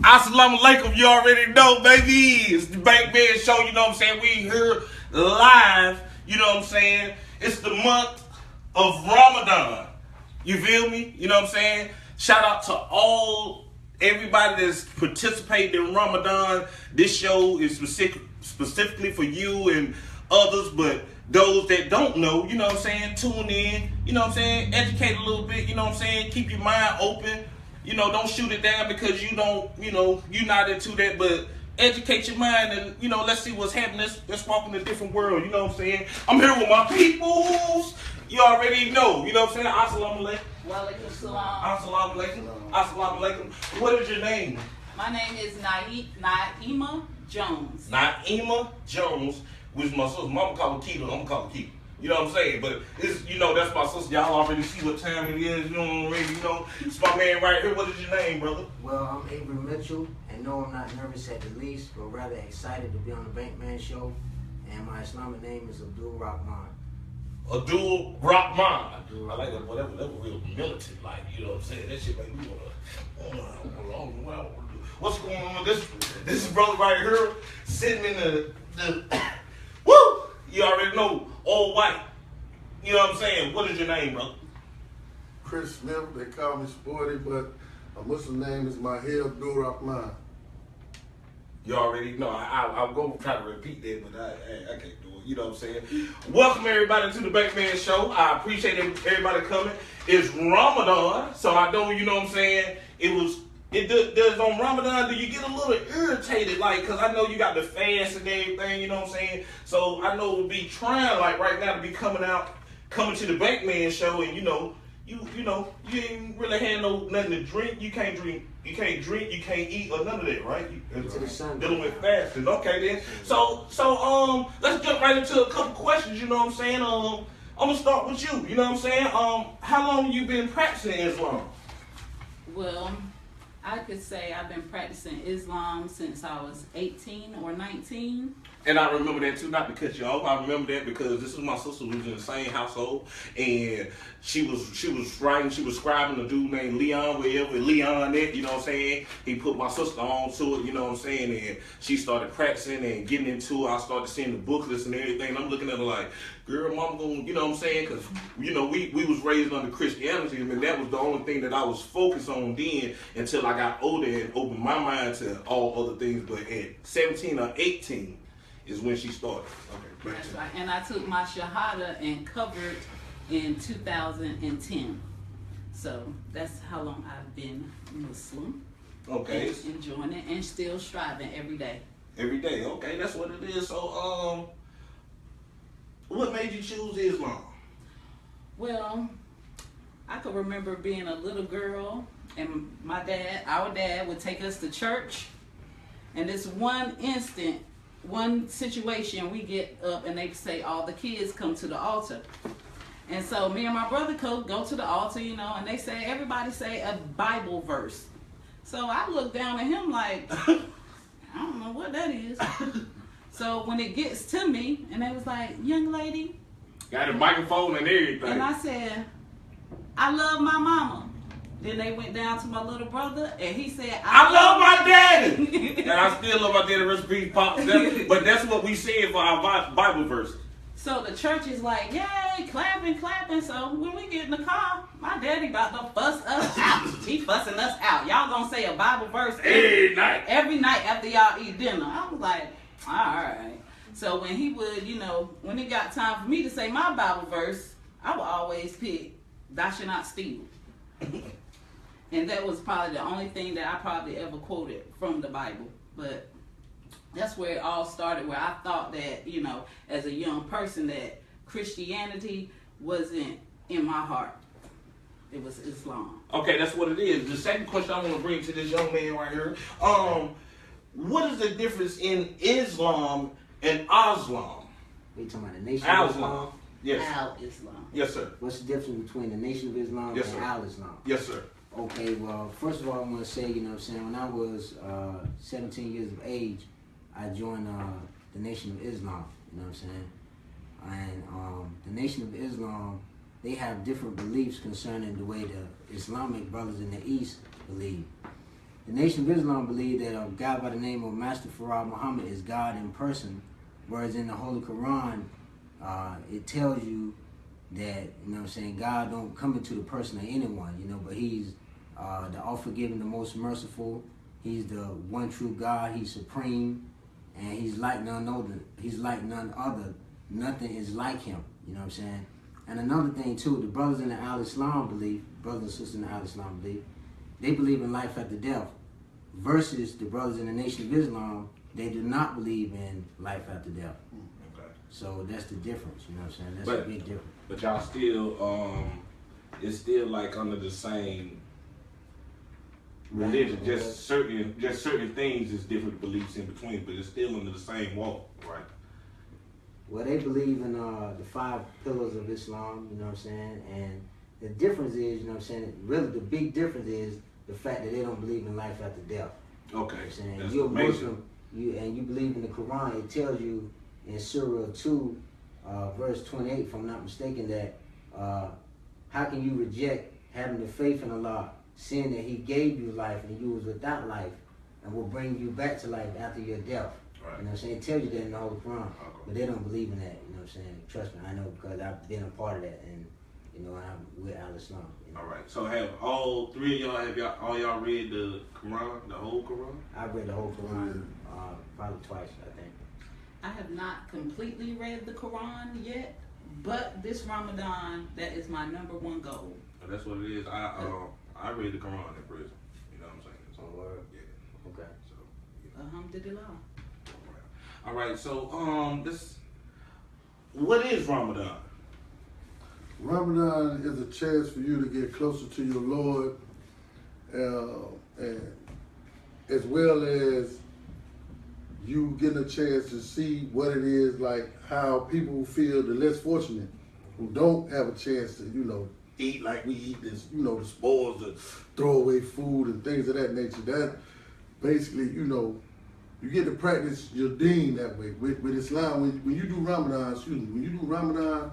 Assalamu alaikum, you already know, baby. It's the Bank Man Show, you know what I'm saying? We here live, you know what I'm saying? It's the month of Ramadan. You feel me? You know what I'm saying? Shout out to everybody that's participating in Ramadan. This show is specifically for you and others, but those that don't know, you know what I'm saying, tune in, you know what I'm saying, educate a little bit, you know what I'm saying, keep your mind open, you know, don't shoot it down because you don't, you know, you're not into that, but educate your mind and, you know, let's see what's happening, let's walk in a different world, you know what I'm saying. I'm here with my peoples, you already know, you know what I'm saying, assalamu alaikum. Walaikum salam. Assalamu alaikum. Assalamu alaikum. What is your name? My name is Naima Jones. Naima Jones, which my sister. Mama call her Keita. I'm gonna call her Keita. You know what I'm saying? But it's, you know, that's my sister. Y'all already see what time it is. You know already. You know, it's my man right here. What is your name, brother? Well, I'm Avery Mitchell, and no, I'm not nervous at the least, but rather excited to be on the Bankman Show. And my Islamic name is Abdul Rahman. Abdul Rahman. I like that. Well, that was real militant, like, you know what I'm saying? That shit make me wanna. What's going on? This brother right here sitting in the woo. You already know, all white. You know what I'm saying? What is your name, brother? Chris Smith, they call me Sporty, but a Muslim name is Mahir Abdul Rahman. You already know. I'll go try to repeat that, but I can't do it. You know what I'm saying? Welcome everybody to the Bankman Show. I appreciate everybody coming. It's Ramadan, so I know, you know what I'm saying, does on Ramadan, do you get a little irritated, like, because I know you got the fast and everything, you know what I'm saying? So I know we'll be trying, like, right now to be coming to the Bankman Show, and, you know, you ain't really had nothing to drink. You can't drink, you can't eat or none of that, right? Dealing with fasting. Okay then. So let's jump right into a couple questions, you know what I'm saying? I'm gonna start with you, you know what I'm saying? How long you been practicing Islam? Well, I could say I've been practicing Islam since I was 18 or 19. And I remember that too, not because y'all. I remember that because this is my sister who was in the same household, and she was scribing a dude named Leon, wherever Leon at, you know what I'm saying? He put my sister on to it, you know what I'm saying? And she started practicing and getting into it. I started seeing the booklets and everything. And I'm looking at her like, girl, mama gonna, you know what I'm saying? Because, you know, we was raised under Christianity, and that was the only thing that I was focused on then until I got older and opened my mind to all other things. But at 17 or 18, is when she started. Okay, that's right. And I took my Shahada and covered in 2010. So that's how long I've been Muslim. Okay. And enjoying it and still striving every day. Every day. Okay, that's what it is. So, what made you choose Islam? Well, I could remember being a little girl, and our dad would take us to church, and this one situation, we get up and they say all the kids come to the altar. And so me and my brother could go to the altar, you know, and they say, everybody say a Bible verse. So I looked down at him like, I don't know what that is. So when it gets to me, and they was like, young lady. Got a microphone and everything. And I said, I love my mama. Then they went down to my little brother, and he said, I love my daddy. And I still love my daddy, recipe pops. But that's what we said for our Bible verse. So the church is like, yay, clapping. So when we get in the car, my daddy about to fuss us out. He fussing us out. Y'all gonna say a Bible verse every night after y'all eat dinner. I was like, all right. So when he would, you know, when it got time for me to say my Bible verse, I would always pick, thou shalt not steal. And that was probably the only thing that I probably ever quoted from the Bible. But that's where it all started, where I thought that, you know, as a young person, that Christianity wasn't in my heart. It was Islam. Okay, that's what it is. The second question I want to bring to this young man right here. What is the difference in Islam and Islam? Are you talking about the Nation of Islam? Yes. Al-Islam. Yes, sir. What's the difference between the Nation of Islam and Al-Islam? Yes, sir. Okay, well, first of all, I want to say, you know what I'm saying, when I was 17 years of age, I joined the Nation of Islam, you know what I'm saying? And the Nation of Islam, they have different beliefs concerning the way the Islamic brothers in the East believe. The Nation of Islam believe that a guy by the name of Master Farad Muhammad is God in person, whereas in the Holy Quran, it tells you that, you know what I'm saying, God don't come into the person of anyone, you know, but he's the all-forgiving, the most merciful. He's the one true God. He's supreme, and he's like none other. He's like none other. Nothing is like him, you know what I'm saying? And another thing, too, the brothers in the Al-Islam believe, brothers and sisters in the Al-Islam believe, they believe in life after death, versus the brothers in the Nation of Islam, they do not believe in life after death. Okay. So that's the difference, you know what I'm saying? That's a big difference. But y'all still, it's still like under the same religion. Just certain things is different beliefs in between, but it's still under the same wall, right? Well, they believe in the 5 pillars of Islam, you know what I'm saying? And the difference is, you know what I'm saying, really the big difference is the fact that they don't believe in life after death. Okay. You know what I'm saying? That's You're a amazing. Muslim, you believe in the Quran. It tells you in Surah 2, verse 28, if I'm not mistaken, that how can you reject having the faith in Allah, seeing that He gave you life and you was without life and will bring you back to life after your death. Right. You know what I'm saying? It tells you that in the Holy Quran. Okay. But they don't believe in that, you know what I'm saying? Trust me, I know, because I've been a part of that, and, you know, I'm with Al-Islam. You know? All right. So have all three of y'all, all y'all read the Quran, the whole Quran? I've read the whole Quran probably twice, I think. I have not completely read the Quran yet, but this Ramadan, that is my #1 goal. And that's what it is. I read the Quran in prison. You know what I'm saying? So, Oh, word? yeah. Okay. So, you know. Alhamdulillah. All right. So, what is Ramadan? Ramadan is a chance for you to get closer to your Lord, and as well as you getting a chance to see what it is like, how people feel, the less fortunate, who don't have a chance to, you know, eat like we eat, this, you know, the spoils, the throwaway food and things of that nature. That basically, you know, you get to practice your deen that way. With Islam, when you do Ramadan, when you do Ramadan,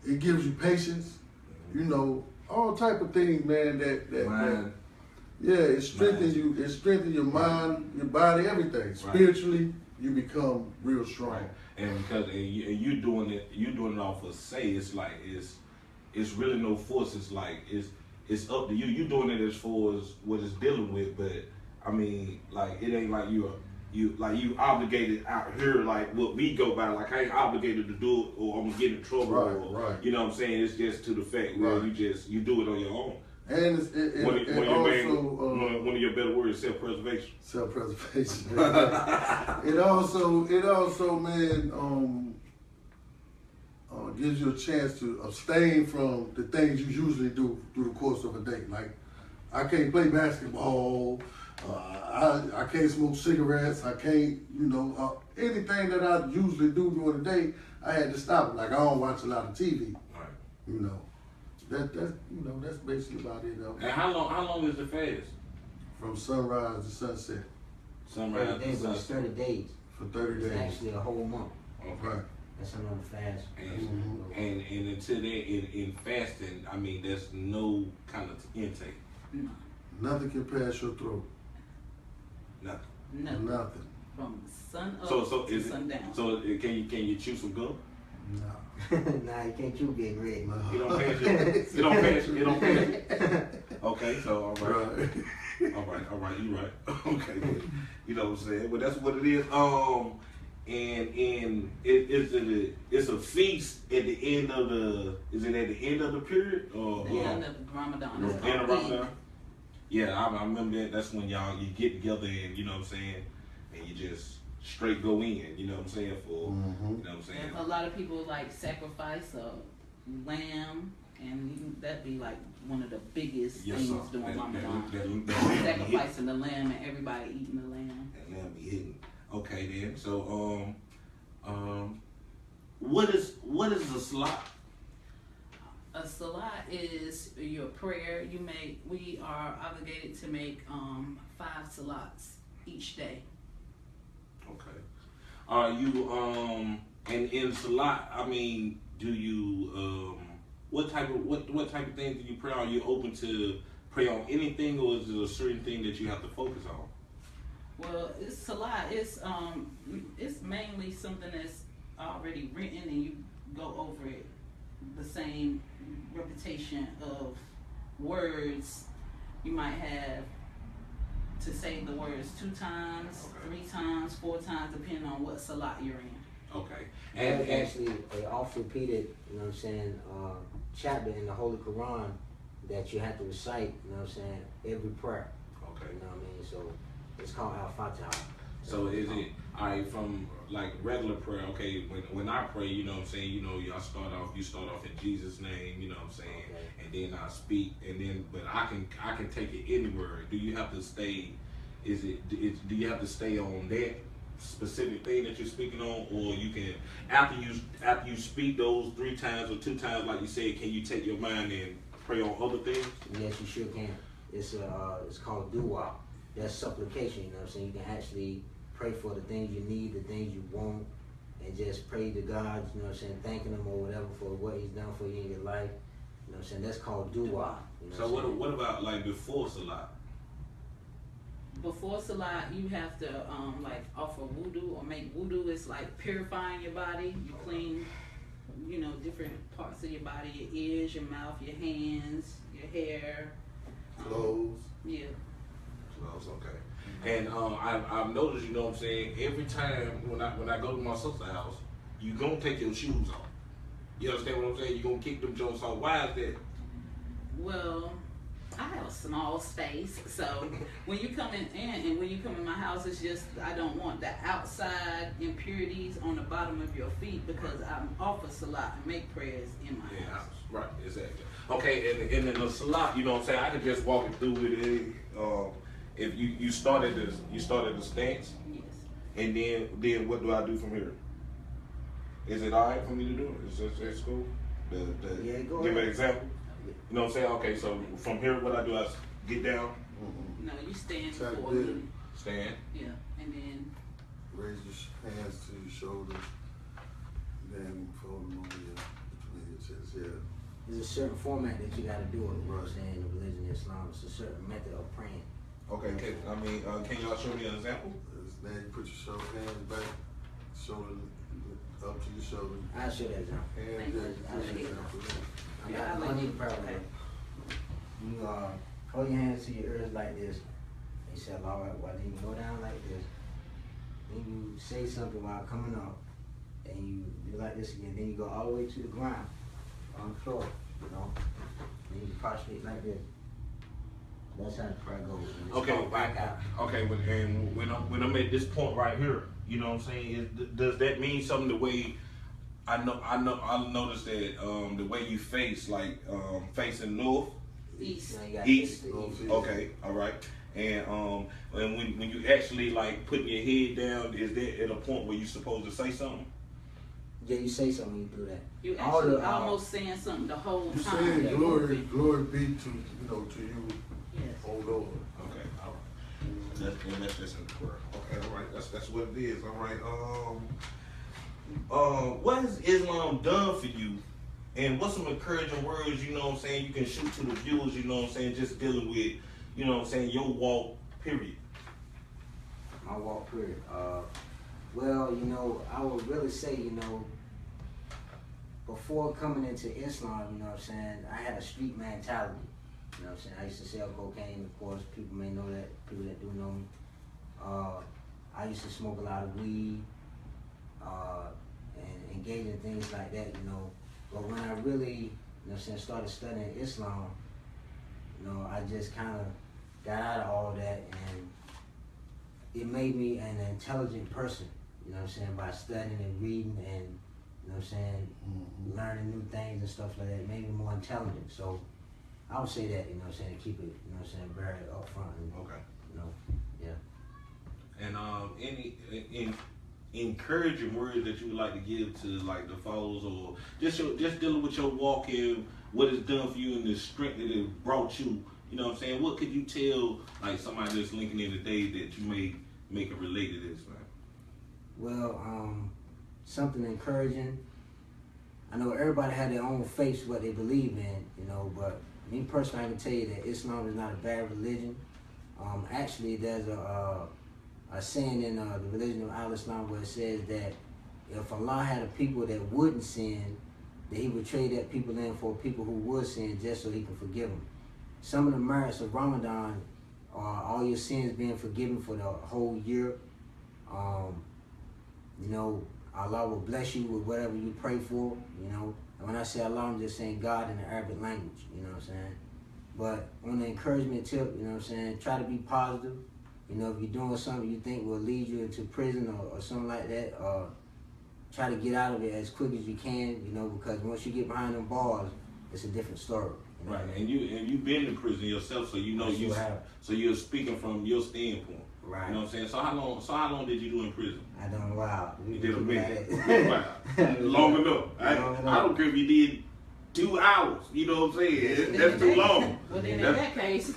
it gives you patience, you know, all type of things, man, that it strengthens you, it strengthens your mind, your body, everything. Spiritually, you become real strong. Right. And because you doing it off of say, it's like it's really no force. It's like it's up to you. You doing it as far as what it's dealing with, but I mean, like, it ain't like you obligated out here like what we go by. Like, I ain't obligated to do it or I'm gonna get in trouble. Right. You know what I'm saying? It's just to the fact where you do it on your own. And One of your better words, self-preservation. Self-preservation. It also, man, gives you a chance to abstain from the things you usually do through the course of a day. Like, I can't play basketball. I can't smoke cigarettes. I can't, you know, anything that I usually do during the day, I had to stop. Like, I don't watch a lot of TV. Right. You know, that's basically about it. Though. And how long is the fast? From sunrise to sunset. Sunrise to It's sunset. 30 days. For 30 It's days. actually a whole month. Okay. That's another fast. And until then, in fasting, I mean, there's no kind of intake. No. Nothing can pass your throat. Nothing. Nothing. From sun up So to sundown. So can you chew some gum? No. Nah, you can't chew big red. No. You don't pass it. You don't pass it. You don't pass it. Okay, so all right. All right, you right. Okay, you know what I'm saying. But that's what it is. And it's a feast at the end of the. Is it at the end of the period or The end of Ramadan. the It's end of called Ramadan? Eid. Yeah, I remember that. That's when you get together and, you know what I'm saying, and you just straight go in. You know what I'm saying, for you know what I'm saying. A lot of people like sacrifice a lamb, and that'd be like one of the biggest things during Ramadan. Sacrificing the lamb and everybody eating the lamb. And lamb be hitting. Okay then. So what is a salat? A salat is your prayer. We are obligated to make 5 salats each day. Okay. Are you and in salat, I mean, do you what type of things do you pray? Are you open to pray on anything, or is it a certain thing that you have to focus on? Well, it's a lot. It's mainly something that's already written, and you go over it. The same repetition of words. You might have to say the words 2 times, 3 times, 4 times, depending on what salat you're in. Okay. And actually, a oft repeated, you know what I'm saying, chapter in the Holy Quran that you have to recite, you know what I'm saying, every prayer. Okay. You know what I mean? So it's called Al-Fatiha. So is it alright from like regular prayer? Okay, when I pray, you know what I'm saying, you know, you start off in Jesus' name, you know what I'm saying, Okay. and then I speak, and then but I can take it anywhere. Do you have to stay? Do you have to stay on that specific thing that you're speaking on, or you can after you speak those 3 times or 2 times, like you said, can you take your mind and pray on other things? Yes, you sure can. It's called dua. That's supplication, you know what I'm saying? You can actually pray for the things you need, the things you want, and just pray to God, you know what I'm saying, thanking him or whatever for what he's done for you in your life. You know what I'm saying? That's called dua. You know So what about like before salat? Before salat, you have to like offer wudu or make wudu. It's like purifying your body. You clean, you know, different parts of your body: your ears, your mouth, your hands, your hair, Clothes. Yeah. Clothes, okay. And I've noticed, you know what I'm saying, every time when I go to my sister's house, you gonna take your shoes off. You understand what I'm saying? You gonna kick them joints off. Why is that? Well, I have a small space, so when you come in and when you come in my house, it's just I don't want the outside impurities on the bottom of your feet because I'm offer salat and make prayers in my house. Right, exactly. Okay, and in the salat, you know what I'm saying, I could just walk it through with it. If you started the stance, Yes. and then what do I do from here? Is it all right for me to do it? Is cool? Yeah, go give ahead. an example. You know what I'm saying? Okay, so from here, what I do, I get down, No, you stand Tap for a there. minute. stand. Yeah, and then Raise your hands to your shoulders. Then fold them over between your chest. Yeah. There's a certain format that you got to do it. You know what I'm saying? In the religion of Islam, it's a certain method of praying. Okay, can y'all show me an example? Then you put your hands back, shoulder up to your shoulder. I'll show that example. Hands there. I'll show you. Yeah, I I like need it. problem. Okay. You hold your hands to your ears like this. You say, Lord, well, then you go down like this. Then you say something while coming up. And you do like this again. Then you go all the way to the ground, on the floor, you know. Then you prostrate like this. That's how the prayer goes. And it's Okay, called back out. okay. When I'm at this point right here, you know what I'm saying? Does that mean something? The way I noticed that the way you face, like facing north, East. Now you gotta East. face the east. okay, all right. And when you actually like putting your head down, is that at a point where you're supposed to say something? Yeah, you say something when you do that. You All actually the, almost saying something the whole You time. saying you're glory moving. be to to you, Yes. oh Lord. Okay, all right. That's just in the prayer. Okay, all right. That's what it is. All right. What has Islam done for you? And what's some encouraging words, you know what I'm saying, you can shoot to the viewers, you know what I'm saying, just dealing with, you know what I'm saying, your walk, period. My walk period. Well, you know, I would really say, you know, before coming into Islam, you know what I'm saying, I had a street mentality. You know what I'm saying? I used to sell cocaine, of course, people may know that, people that do know me. I used to smoke a lot of weed, and engage in things like that, you know. But when I really, you know what I'm saying, started studying Islam, you know, I just kind of got out of all that, and it made me an intelligent person, you know what I'm saying, by studying and reading and, you know what I'm saying, learning new things and stuff like that. It made me more intelligent. So I would say that, you know what I'm saying, to keep it, you know what I'm saying, very upfront and, Okay. you know, yeah. And any encouraging words that you would like to give to like the followers, or just dealing with your walk and what it's done for you and the strength that it brought you, you know what I'm saying? What could you tell like somebody that's linking in today that you may make it relate to this, man? Well, something encouraging. I know everybody had their own faith, what they believe in, you know, but me personally, I can tell you that Islam is not a bad religion. Actually, there's a saying in the religion of Al-Islam where it says that if Allah had a people that wouldn't sin, that He would trade that people in for people who would sin just so He can forgive them. Some of the merits of Ramadan are all your sins being forgiven for the whole year. You know, Allah will bless you with whatever you pray for, you know. And when I say Allah, I'm just saying God in the Arabic language, you know what I'm saying? But on the encouragement tip, you know what I'm saying, try to be positive. You know, if you're doing something you think will lead you into prison or something like that, try to get out of it as quick as you can, you know, because once you get behind them bars, it's a different story. You know? Right, and you've been in prison yourself, so you know so you're speaking from your standpoint. Right. You know what I'm saying? So how long did you do in prison? I done wow. You did a minute. Wow. Long enough. I don't care if you did 2 hours. You know what I'm saying? That's too long. Well, then in that case,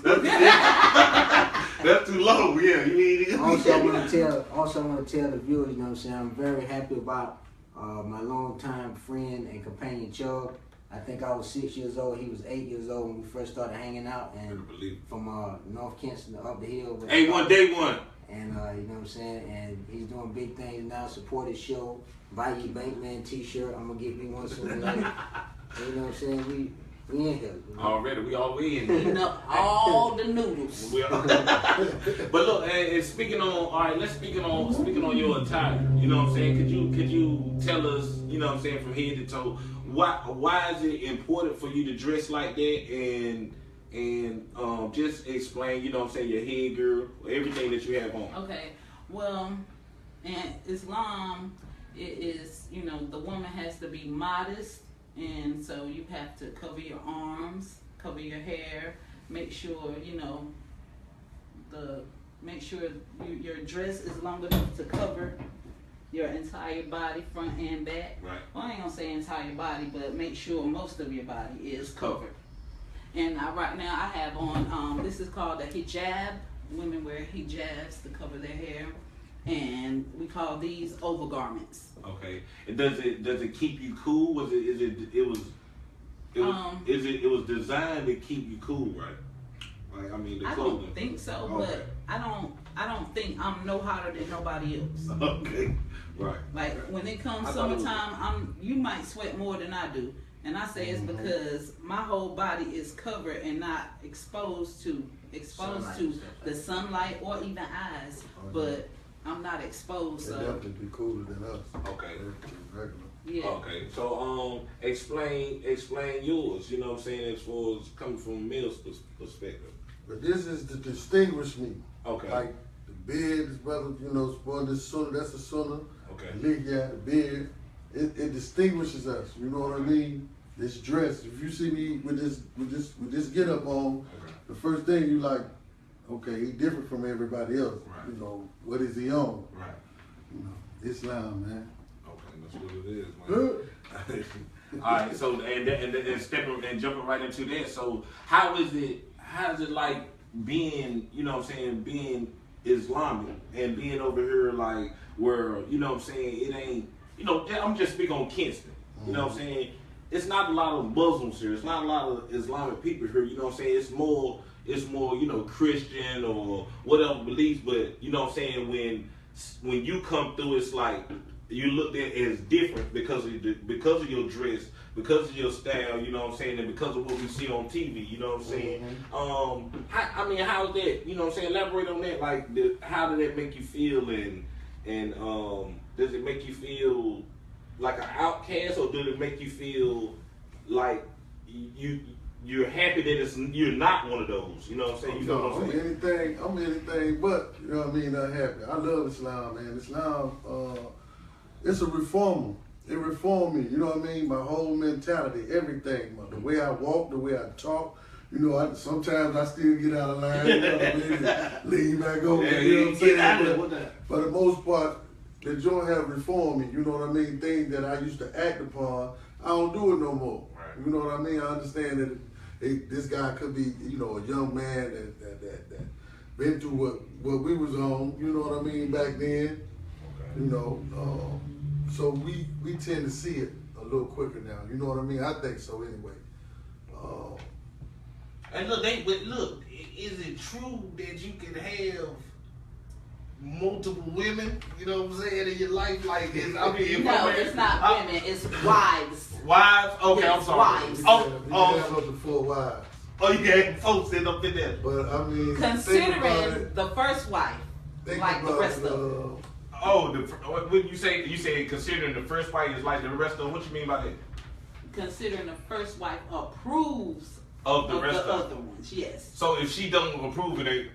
that's too long. Yeah. Also, I want to tell the viewers, you know what I'm saying, I'm very happy about my longtime friend and companion Chubb. I think I was 6 years old. He was 8 years old when we first started hanging out, and from North Kinston to up the hill. Day one. And you know what I'm saying, and he's doing big things now. Support his show. Buy your Bankman T-shirt. I'm gonna get me one soon. You know what I'm saying? We in here. You know? Already, we all in here. eating up all the noodles. But look, and speaking on, let's speaking on your attire. You know what I'm saying? Could you tell us, you know what I'm saying, from head to toe, why is it important for you to dress like that, and just explain, you know what I'm saying, your headgear, everything that you have on. Okay, well, in Islam, it is, you know, the woman has to be modest, and so you have to cover your arms, cover your hair, make sure, you know, your dress is long enough to cover your entire body, front and back. Right. Well, I ain't gonna say entire body, but make sure most of your body is covered. And right now I have on, this is called a hijab. Women wear hijabs to cover their hair, and we call these overgarments. Okay. And does it keep you cool? It was designed to keep you cool, right? Like, I mean, the clothing. I don't think so, Okay. but I don't think I'm no hotter than nobody else. Okay. Right. Like when it comes summertime, you might sweat more than I do. And I say it's because my whole body is covered and not exposed to the sunlight or even eyes. But I'm not exposed. They definitely be cooler than us. Okay. Regular. Yeah. Okay. So explain yours. You know what I'm saying, as far as coming from a male's perspective. But this is to distinguish me. Okay. Like the beard, this brother, you know, born this sunnah, that's a sunnah. Okay. The the beard, it distinguishes us. You know what I mean? This dress. If you see me with this get up on, Okay. the first thing you like, okay, he different from everybody else. Right. You know, what is he on? Right. You know, Islam, man. Okay, that's what it is, man. All right, so and stepping and jumping right into that. So how is it like being, you know what I'm saying, being Islamic and being over here like where, you know what I'm saying, it ain't, you know, I'm just speaking on Kinston. You know what I'm saying? It's not a lot of Muslims here. It's not a lot of Islamic people here. You know what I'm saying? It's more, you know, Christian or whatever beliefs. But you know what I'm saying? When you come through, it's like you looked at as different because of your dress, because of your style. You know what I'm saying? And because of what we see on TV. You know what I'm saying? I mean, how's that? You know what I'm saying? Elaborate on that. Like, how did that make you feel? And does it make you feel like an outcast, or did it make you feel like you're happy that you're not one of those? You know what I'm saying? You know what I'm saying? I'm anything but, you know what I mean, not happy. I love Islam, man. Islam, it's a reformer. It reformed me, you know what I mean? My whole mentality, everything. The way I walk, the way I talk. You know, sometimes I still get out of line, you know what I mean? Lean back over, you know what I'm saying? But for the most part, the joint have reformed me, you know what I mean? Things that I used to act upon, I don't do it no more. Right. You know what I mean? I understand that this guy could be, you know, a young man that been through what we was on, you know what I mean, back then. Okay. You know, so we tend to see it a little quicker now, you know what I mean? I think so anyway. And look, is it true that you can have multiple women? You know what I'm saying in your life? Like, it's not women. It's wives. Wives? Okay, yes, I'm sorry. Wives. You can have up to 4 wives. Oh, you can have folks sitting up in there. But I mean, Considering the first wife, like the rest of them. Oh, when you say considering the first wife is like the rest of them. What you mean by that? Considering the first wife approves of the other ones, yes. So if she don't approve, it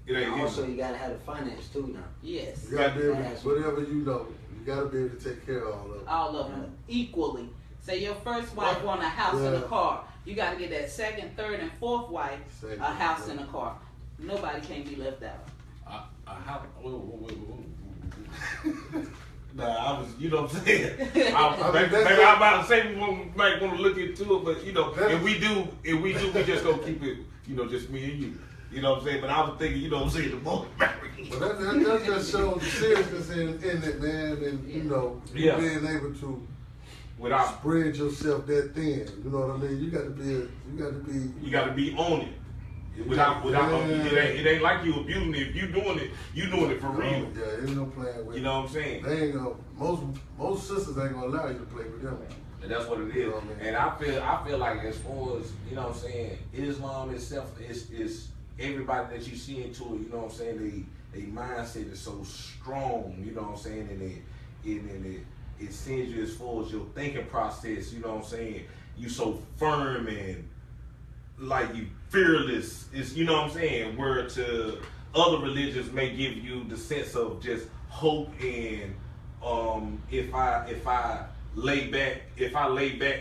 ain't also, you gotta have the finance too now. Yes. You gotta be able to, whatever you know, you gotta be able to take care of all of them. All of them equally. Say your first wife want a house and a car. You gotta get that second, third, and fourth wife a house and a car. Nobody can be left out. A house. Nah, I was, you know what I'm saying? Maybe I'm about to say we might want to look into it, but you know, if we do, we just gonna keep it, you know, just me and you. You know what I'm saying? But I was thinking, you know what I'm saying, the most married. But that just shows the seriousness in it, man, and you know, being able to spread yourself that thin. You know what I mean? You got to be on it. Without it ain't like you abusing it. If you doing it for real. Yeah, ain't no playing with it. You know what I'm saying? They ain't most sisters ain't gonna allow you to play with them. And that's what it is. You know what I mean? And I feel like as far as, you know what I'm saying, Islam itself is everybody that you see into it, you know what I'm saying, they mindset is so strong, you know what I'm saying, and it sends you as far as your thinking process, you know what I'm saying, you so firm and like you fearless, is, you know what I'm saying, where to other religions may give you the sense of just hope and if I lay back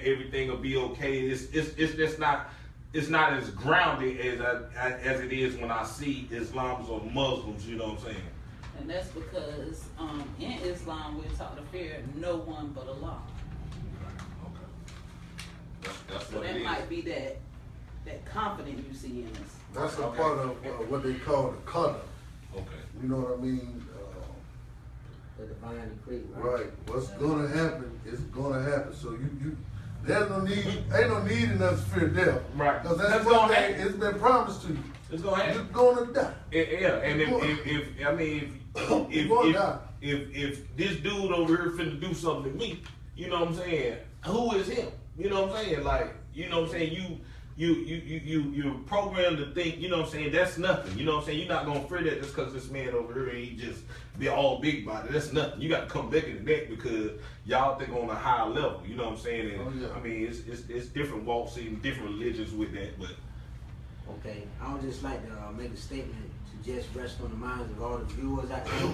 everything will be okay. It's just not, it's not as grounded as it is when I see Islams or Muslims, you know what I'm saying? And that's because in Islam we're taught to fear no one but Allah. Okay. That's so what that it is. might be that confidence you see in us. That's a part of what they call the qadr. Okay. You know what I mean? The divine decree, right? What's gonna happen is gonna happen. So you there's no need, ain't no need in us to fear death. Right. Because that's one thing, it's been promised to you. It's gonna happen. You're gonna die. Yeah, and if this dude over here finna do something to me, you know what I'm saying? Who is him? You know what I'm saying? Like, you know what I'm saying? You're programmed to think, you know what I'm saying, that's nothing. You know what I'm saying? You're not gonna fear that just because this man over here he just be all big body. That's nothing. You got to come back in the neck because y'all think on a higher level. You know what I'm saying? And I mean, it's different walks and different religions with that, but. Okay, I would just like to make a statement to just rest on the minds of all the viewers out there.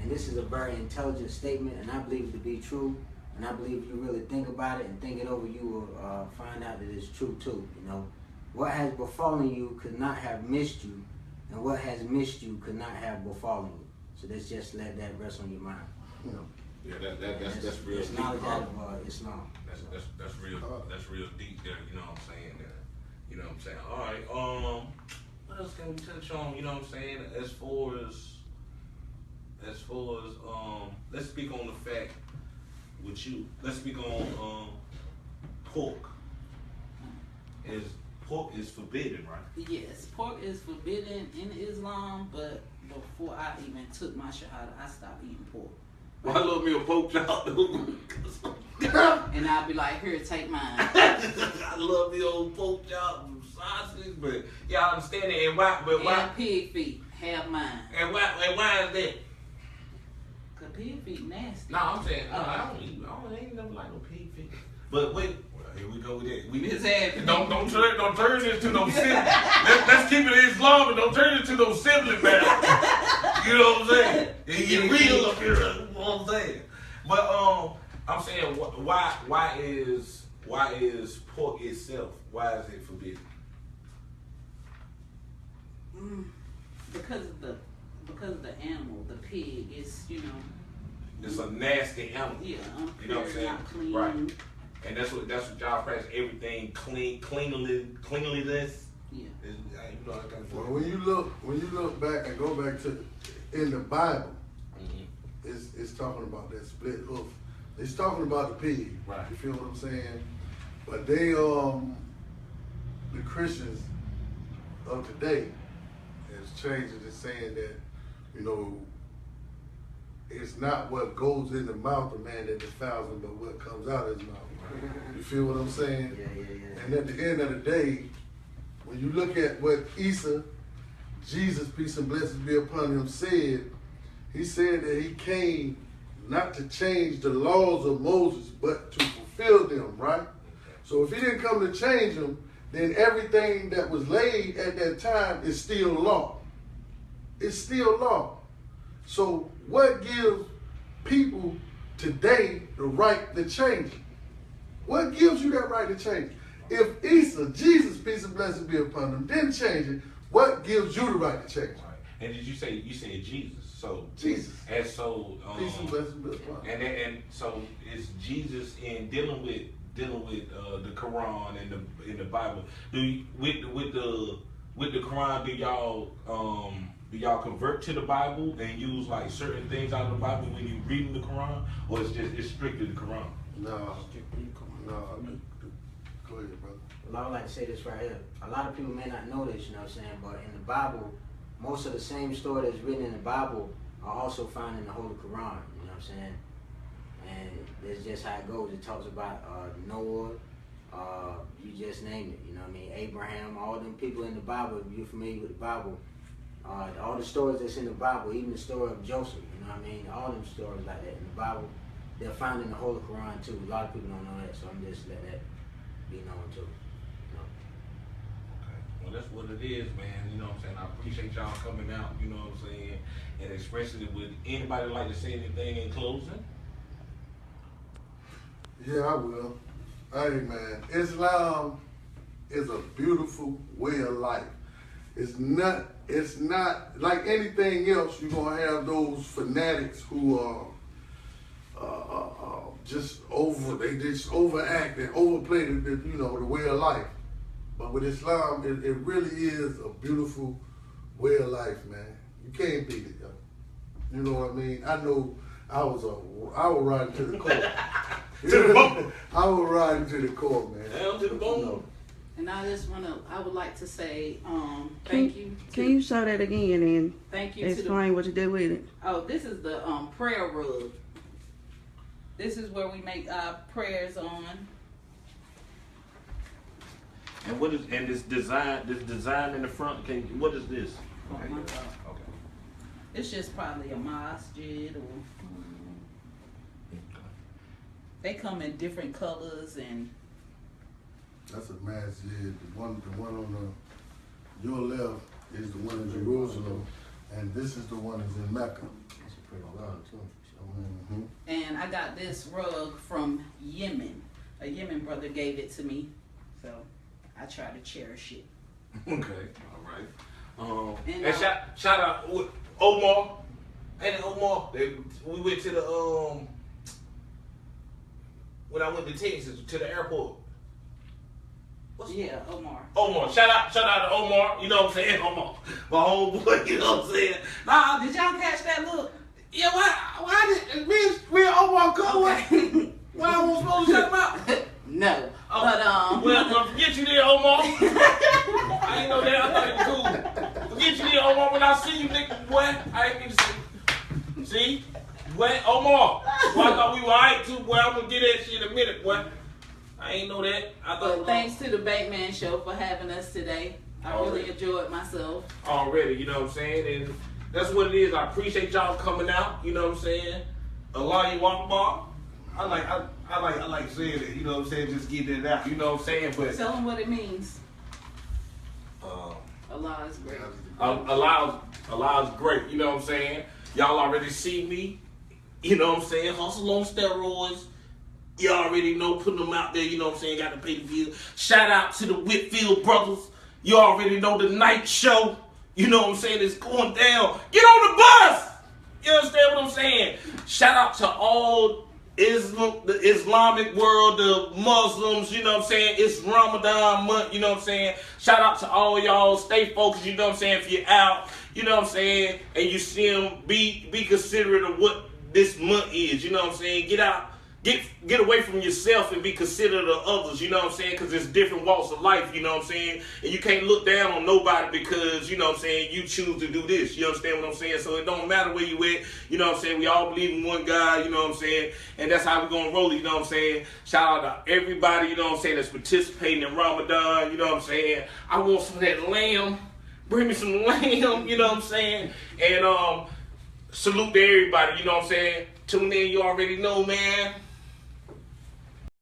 And this is a very intelligent statement, and I believe it to be true. And I believe if you really think about it and think it over, you will find out that it's true too. You know, what has befallen you could not have missed you, and what has missed you could not have befallen you. So let's just let that rest on your mind. You know. Yeah, that's real. It's knowledge out of Islam. That's real deep there. You know what I'm saying? You know what I'm saying? All right. What else can we touch on? You know what I'm saying? As far as let's speak on the fact with you. Let's speak on pork. Pork is forbidden, right? Yes, pork is forbidden in Islam, but before I even took my shahada, I stopped eating pork. Well, I love me a pork chop, dude. And I'd be like, here, take mine. I love the old pork chop and sausage, but y'all understand it. And why? And pig feet, have mine. And why is that? Cause pig feet nasty. No, I'm saying I ain't never like no pig feet. But wait, here we go with that. We just had don't turn this to no sibling. Let's keep it Islam and don't turn it to no sibling battle. You know what I'm saying? It get real up here. You know what I'm saying? But I'm saying why is pork itself? Why is it forbidden? Because of the animal, the pig is, you know. It's a nasty animal. Yeah, you know what I'm saying? Not clean. Right. And that's what y'all practice. Everything cleanliness. Yeah. You know, that kind of well, when you look back and go back to in the Bible, it's talking about that split hoof. It's talking about the pig. Right. You feel what I'm saying? But they the Christians of today is changing to saying that, you know, it's not what goes in the mouth of man that defiles him, but what comes out of his mouth. You feel what I'm saying? Yeah. And at the end of the day, when you look at what Isa, Jesus, peace and blessings be upon him, said, he said that he came not to change the laws of Moses, but to fulfill them, right? So if he didn't come to change them, then everything that was laid at that time is still law. It's still law. So what gives people today the right to change it? What gives you that right to change it? If Isa, Jesus, peace and blessings be upon him, didn't change it, what gives you the right to change it? Right. And did you said Jesus? So Jesus. And so Peace and blessings be upon him. and so is Jesus in dealing with the Quran and the Bible. With the Quran, do y'all convert to the Bible and use like certain things out of the Bible when you reading the Quran, or it's strictly the Quran? No. Go ahead, brother. Well, I would like to say this right here. A lot of people may not know this, you know what I'm saying, but in the Bible, most of the same story that's written in the Bible are also found in the Holy Quran, you know what I'm saying? And that's just how it goes. It talks about Noah, you just name it, you know what I mean? Abraham, all them people in the Bible, if you're familiar with the Bible, all the stories that's in the Bible, even the story of Joseph, you know what I mean? All them stories like that in the Bible, they're found in the Holy Quran too. A lot of people don't know that, so I'm just letting that be known too. Okay. Well, that's what it is, man. You know what I'm saying? I appreciate y'all coming out, you know what I'm saying, and expressing it. Would anybody like to say anything in closing? Yeah, I will. Hey, man, Islam is a beautiful way of life. It's not like anything else. You're gonna have those fanatics who are just overact and overplay the way of life. But with Islam, it really is a beautiful way of life, man. You can't beat it, yo. You know what I mean? I know I was riding to the court. To the bone. I was riding to the court, man. Down to the bone. You know. And I would like to say, thank you. Can you show that again and Thank you explain what you did with it? Oh, this is the prayer rug. This is where we make our prayers on. And this design in the front? What is this? Oh, my God. Okay. It's just probably a masjid or. They come in different colors and. That's a masjid. The one on your left is the one in Jerusalem, and this is the one that's in Mecca. That's a pretty rug too. Mm-hmm. And I got this rug from Yemen. A Yemen brother gave it to me, so I try to cherish it. Okay, all right. And, And shout out Omar. And Omar, we went to the when I went to Texas to the airport. Yeah, Omar. Omar, shout out to Omar. You know what I'm saying, Omar, my homeboy. You know what I'm saying. Nah, did y'all catch that look? Yeah, why did me and Omar come? Okay. Why I wasn't supposed to shut him out? No, Well, I'll forget you there, Omar. I ain't know that. I thought it was cool. Forget you there, Omar. When I see you, nigga, boy, I ain't need to see. See? Boy, Omar. Boy, I thought we were alright too, boy. I'm gonna get that shit in a minute, boy. I ain't know that. I thought. But thanks to the Bankman Show for having us today. I really enjoyed myself. Already, you know what I'm saying? And that's what it is. I appreciate y'all coming out, you know what I'm saying? Allah Akbar. I like saying it, you know what I'm saying? Just getting it out, you know what I'm saying? But Tell them what it means. Allah is great. Allah is great, you know what I'm saying? Y'all already see me, you know what I'm saying? Hustle on steroids. You already know, putting them out there, you know what I'm saying? Got to pay the bill. Shout out to the Whitfield brothers. You already know the night show, you know what I'm saying? It's going down. Get on the bus! You understand what I'm saying? Shout out to all the Islamic world, the Muslims, you know what I'm saying? It's Ramadan month, you know what I'm saying? Shout out to all y'all. Stay focused, you know what I'm saying? If you're out, you know what I'm saying? And you see them, be considerate of what this month is, you know what I'm saying? Get out get away from yourself and be considerate of others, you know what I'm saying? Because there's different walks of life, you know what I'm saying? And you can't look down on nobody because, you know what I'm saying, you choose to do this, you understand what I'm saying? So it don't matter where you at, you know what I'm saying? We all believe in one God, you know what I'm saying? And that's how we're going to roll it, you know what I'm saying? Shout out to everybody, you know what I'm saying, that's participating in Ramadan, you know what I'm saying? I want some of that lamb. Bring me some lamb, you know what I'm saying? And salute to everybody, you know what I'm saying? Tune in, you already know, man.